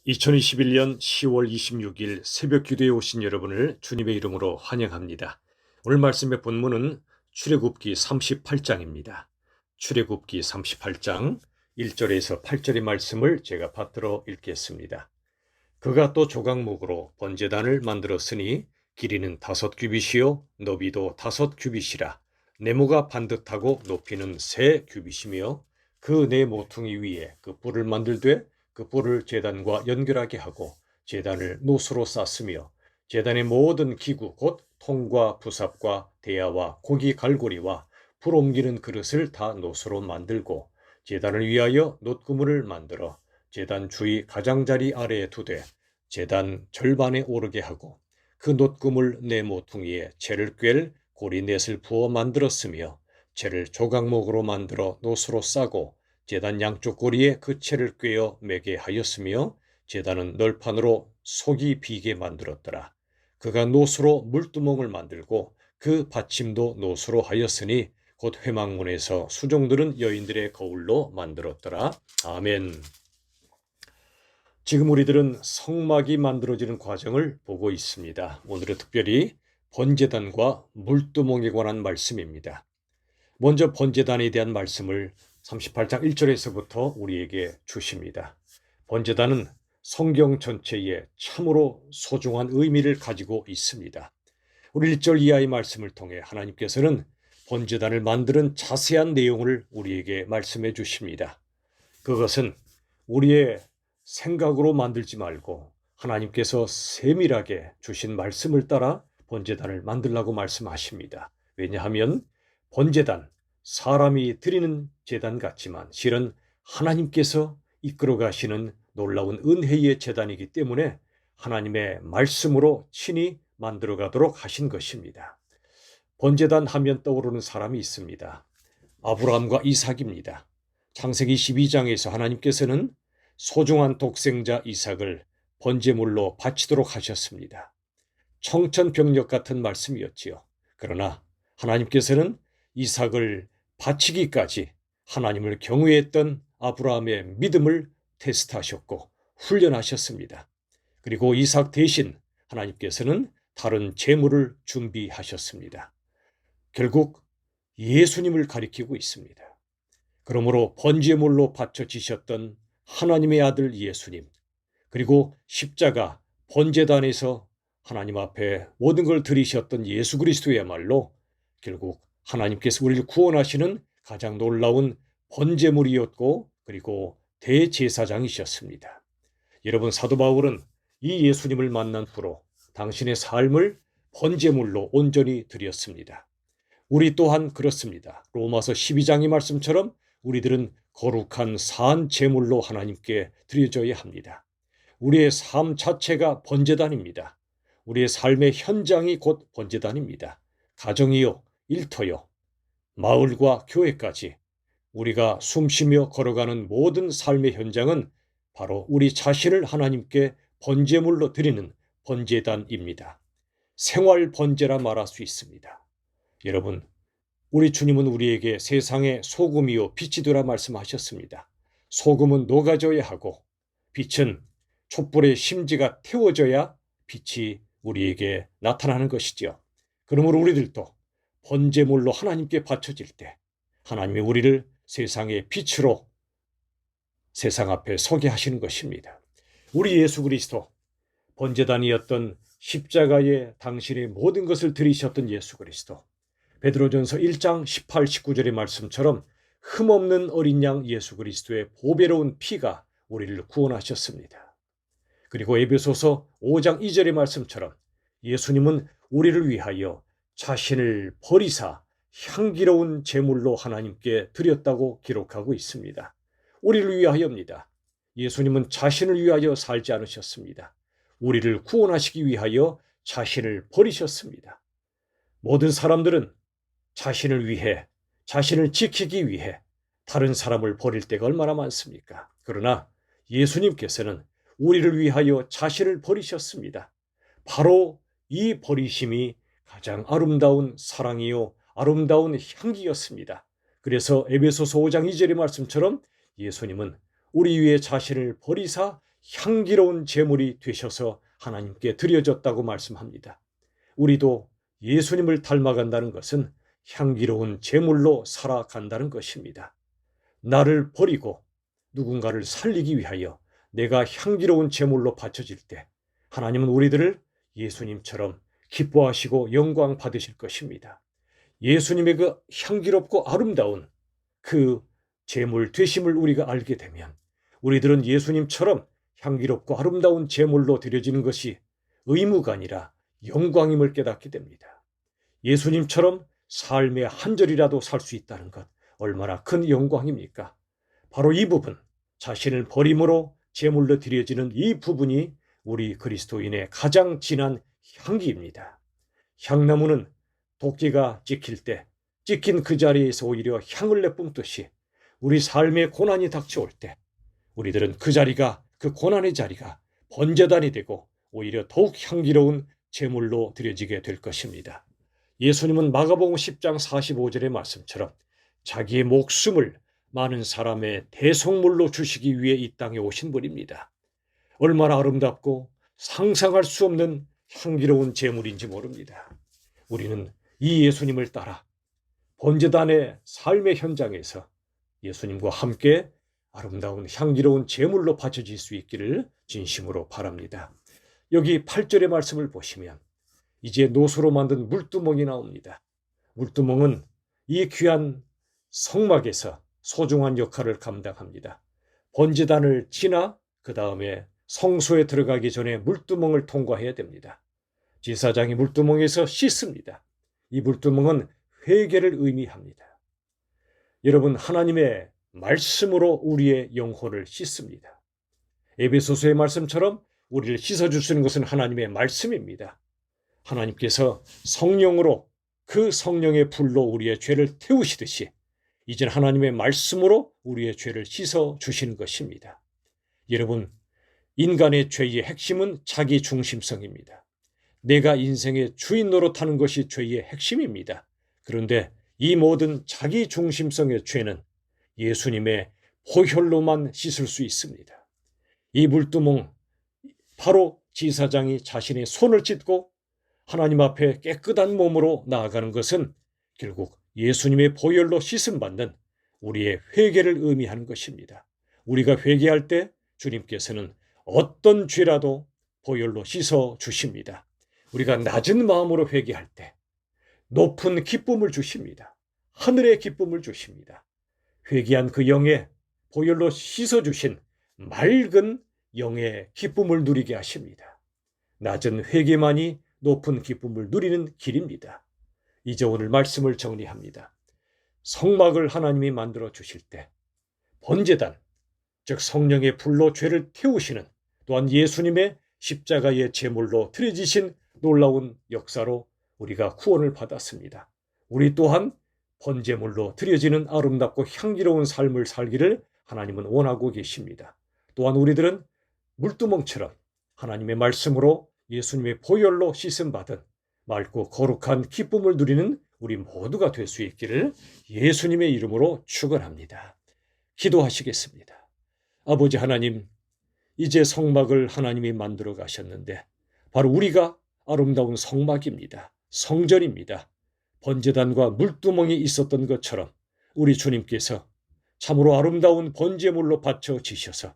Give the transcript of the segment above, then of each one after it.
2021년 10월 26일 새벽 기도에 오신 여러분을 주님의 이름으로 환영합니다. 오늘 말씀의 본문은 출애굽기 38장입니다. 출애굽기 38장 1절에서 8절의 말씀을 제가 받들어 읽겠습니다. 그가 또 조각목으로 번제단을 만들었으니 길이는 5규빗이요 너비도 5규빗이라 네모가 반듯하고 높이는 3규빗이며 그 네 모퉁이 위에 그 뿔을 만들되 그 뿔을 제단과 연결하게 하고 제단을 노수로 쌌으며 제단의 모든 기구 곧 통과 부삽과 대야와 고기 갈고리와 불 옮기는 그릇을 다 노수로 만들고 제단을 위하여 놋구물을 만들어 제단 주위 가장자리 아래에 두되 제단 절반에 오르게 하고 그 놋구물 네 모퉁이에 채를 꿰 고리 넷을 부어 만들었으며 채를 조각목으로 만들어 노수로 싸고 제단 양쪽 고리에 그 채를 꿰어 매게 하였으며 제단은 널판으로 속이 비게 만들었더라. 그가 노수로 물두멍을 만들고 그 받침도 노수로 하였으니 곧 회막문에서 수종들은 여인들의 거울로 만들었더라. 아멘. 지금 우리들은 성막이 만들어지는 과정을 보고 있습니다. 오늘은 특별히 번제단과 물두멍에 관한 말씀입니다. 먼저 번제단에 대한 말씀을 38장 1절에서부터 우리에게 주십니다. 번제단은 성경 전체에 참으로 소중한 의미를 가지고 있습니다. 우리 1절 이하의 말씀을 통해 하나님께서는 번제단을 만드는 자세한 내용을 우리에게 말씀해 주십니다. 그것은 우리의 생각으로 만들지 말고 하나님께서 세밀하게 주신 말씀을 따라 번제단을 만들라고 말씀하십니다. 왜냐하면 번제단, 사람이 드리는 제단 같지만 실은 하나님께서 이끌어 가시는 놀라운 은혜의 제단이기 때문에 하나님의 말씀으로 친히 만들어 가도록 하신 것입니다. 번제단 하면 떠오르는 사람이 있습니다. 아브라함과 이삭입니다. 창세기 12장에서 하나님께서는 소중한 독생자 이삭을 번제물로 바치도록 하셨습니다. 청천벽력 같은 말씀이었지요. 그러나 하나님께서는 이삭을 바치기까지 하나님을 경외했던 아브라함의 믿음을 테스트하셨고 훈련하셨습니다. 그리고 이삭 대신 하나님께서는 다른 제물을 준비하셨습니다. 결국 예수님을 가리키고 있습니다. 그러므로 번제물로 바쳐지셨던 하나님의 아들 예수님, 그리고 십자가 번제단에서 하나님 앞에 모든 걸 드리셨던 예수 그리스도야말로 결국 하나님께서 우리를 구원하시는 가장 놀라운 번제물이었고 그리고 대제사장이셨습니다. 여러분, 사도 바울은 이 예수님을 만난 후로 당신의 삶을 번제물로 온전히 드렸습니다. 우리 또한 그렇습니다. 로마서 12장의 말씀처럼 우리들은 거룩한 산 제물로 하나님께 드려져야 합니다. 우리의 삶 자체가 번제단입니다. 우리의 삶의 현장이 곧 번제단입니다. 가정이요, 일터요, 마을과 교회까지 우리가 숨쉬며 걸어가는 모든 삶의 현장은 바로 우리 자신을 하나님께 번제물로 드리는 번제단입니다. 생활 번제라 말할 수 있습니다. 여러분, 우리 주님은 우리에게 세상의 소금이요 빛이 되라 말씀하셨습니다. 소금은 녹아져야 하고 빛은 촛불의 심지가 태워져야 빛이 우리에게 나타나는 것이지요. 그러므로 우리들도 번제물로 하나님께 바쳐질 때 하나님이 우리를 세상의 빛으로 세상 앞에 서게 하시는 것입니다. 우리 예수 그리스도, 번제단이었던 십자가에 당신의 모든 것을 들이셨던 예수 그리스도, 베드로전서 1장 18, 19절의 말씀처럼 흠없는 어린 양 예수 그리스도의 보배로운 피가 우리를 구원하셨습니다. 그리고 에베소서 5장 2절의 말씀처럼 예수님은 우리를 위하여 자신을 버리사 향기로운 제물로 하나님께 드렸다고 기록하고 있습니다. 우리를 위하여입니다. 예수님은 자신을 위하여 살지 않으셨습니다. 우리를 구원하시기 위하여 자신을 버리셨습니다. 모든 사람들은 자신을 위해, 자신을 지키기 위해 다른 사람을 버릴 때가 얼마나 많습니까? 그러나 예수님께서는 우리를 위하여 자신을 버리셨습니다. 바로 이 버리심이 가장 아름다운 사랑이요 아름다운 향기였습니다. 그래서 에베소서 5장 2절의 말씀처럼 예수님은 우리 위해 자신을 버리사 향기로운 제물이 되셔서 하나님께 드려졌다고 말씀합니다. 우리도 예수님을 닮아간다는 것은 향기로운 제물로 살아간다는 것입니다. 나를 버리고 누군가를 살리기 위하여 내가 향기로운 제물로 바쳐질 때 하나님은 우리들을 예수님처럼 기뻐하시고 영광 받으실 것입니다. 예수님의 그 향기롭고 아름다운 그 제물 되심을 우리가 알게 되면 우리들은 예수님처럼 향기롭고 아름다운 제물로 드려지는 것이 의무가 아니라 영광임을 깨닫게 됩니다. 예수님처럼 삶의 한 절이라도 살 수 있다는 것 얼마나 큰 영광입니까? 바로 이 부분, 자신을 버림으로 제물로 드려지는 이 부분이 우리 그리스도인의 가장 진한 향기입니다. 향나무는 도끼가 찍힐 때 찍힌 그 자리에서 오히려 향을 내뿜듯이 우리 삶의 고난이 닥쳐올 때 우리들은 그 자리가, 그 고난의 자리가 번제단이 되고 오히려 더욱 향기로운 제물로 드려지게 될 것입니다. 예수님은 마가복음 10장 45절의 말씀처럼 자기의 목숨을 많은 사람의 대속물로 주시기 위해 이 땅에 오신 분입니다. 얼마나 아름답고 상상할 수 없는 향기로운 제물인지 모릅니다. 우리는 이 예수님을 따라 번제단의 삶의 현장에서 예수님과 함께 아름다운 향기로운 제물로 바쳐질 수 있기를 진심으로 바랍니다. 여기 8절의 말씀을 보시면 이제 노소로 만든 물두멍이 나옵니다. 물두멍은 이 귀한 성막에서 소중한 역할을 감당합니다. 번제단을 지나 그 다음에 성소에 들어가기 전에 물두멍을 통과해야 됩니다. 제사장이 물두멍에서 씻습니다. 이 물두멍은 회개를 의미합니다. 여러분, 하나님의 말씀으로 우리의 영혼을 씻습니다. 에베소서의 말씀처럼 우리를 씻어주시는 것은 하나님의 말씀입니다. 하나님께서 성령으로 그 성령의 불로 우리의 죄를 태우시듯이 이젠 하나님의 말씀으로 우리의 죄를 씻어주시는 것입니다. 여러분, 인간의 죄의 핵심은 자기 중심성입니다. 내가 인생의 주인 노릇하는 것이 죄의 핵심입니다. 그런데 이 모든 자기 중심성의 죄는 예수님의 보혈로만 씻을 수 있습니다. 이 물두멍, 바로 제사장이 자신의 손을 찢고 하나님 앞에 깨끗한 몸으로 나아가는 것은 결국 예수님의 보혈로 씻음받는 우리의 회개를 의미하는 것입니다. 우리가 회개할 때 주님께서는 어떤 죄라도 보혈로 씻어 주십니다. 우리가 낮은 마음으로 회개할 때 높은 기쁨을 주십니다. 하늘의 기쁨을 주십니다. 회개한 그 영에 보혈로 씻어주신 맑은 영의 기쁨을 누리게 하십니다. 낮은 회개만이 높은 기쁨을 누리는 길입니다. 이제 오늘 말씀을 정리합니다. 성막을 하나님이 만들어 주실 때 번제단, 즉 성령의 불로 죄를 태우시는 또한 예수님의 십자가의 제물로 드려지신 놀라운 역사로 우리가 구원을 받았습니다. 우리 또한 번제물로 드려지는 아름답고 향기로운 삶을 살기를 하나님은 원하고 계십니다. 또한 우리들은 물두멍처럼 하나님의 말씀으로 예수님의 보혈로 씻음받은 맑고 거룩한 기쁨을 누리는 우리 모두가 될 수 있기를 예수님의 이름으로 축원합니다. 기도하시겠습니다. 아버지 하나님, 이제 성막을 하나님이 만들어 가셨는데 바로 우리가 아름다운 성막입니다. 성전입니다. 번제단과 물두멍이 있었던 것처럼 우리 주님께서 참으로 아름다운 번제물로 바쳐지셔서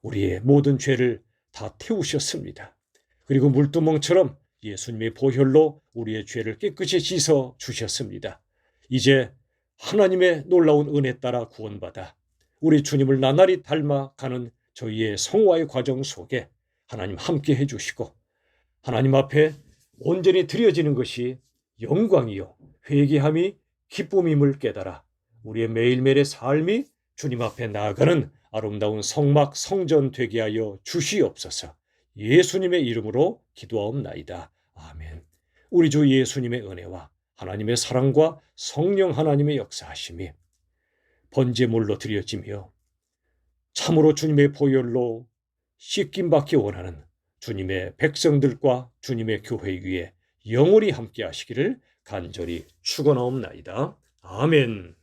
우리의 모든 죄를 다 태우셨습니다. 그리고 물두멍처럼 예수님의 보혈로 우리의 죄를 깨끗이 씻어 주셨습니다. 이제 하나님의 놀라운 은혜 따라 구원받아 우리 주님을 나날이 닮아가는 저희의 성화의 과정 속에 하나님 함께 해주시고 하나님 앞에 온전히 드려지는 것이 영광이요 회개함이 기쁨임을 깨달아 우리의 매일매일의 삶이 주님 앞에 나아가는 아름다운 성막 성전 되게 하여 주시옵소서. 예수님의 이름으로 기도하옵나이다. 아멘. 우리 주 예수님의 은혜와 하나님의 사랑과 성령 하나님의 역사하심이 번제물로 드려지며 참으로 주님의 보혈로 씻김받기 원하는 주님의 백성들과 주님의 교회 위에 영원히 함께 하시기를 간절히 축원하옵나이다. 아멘.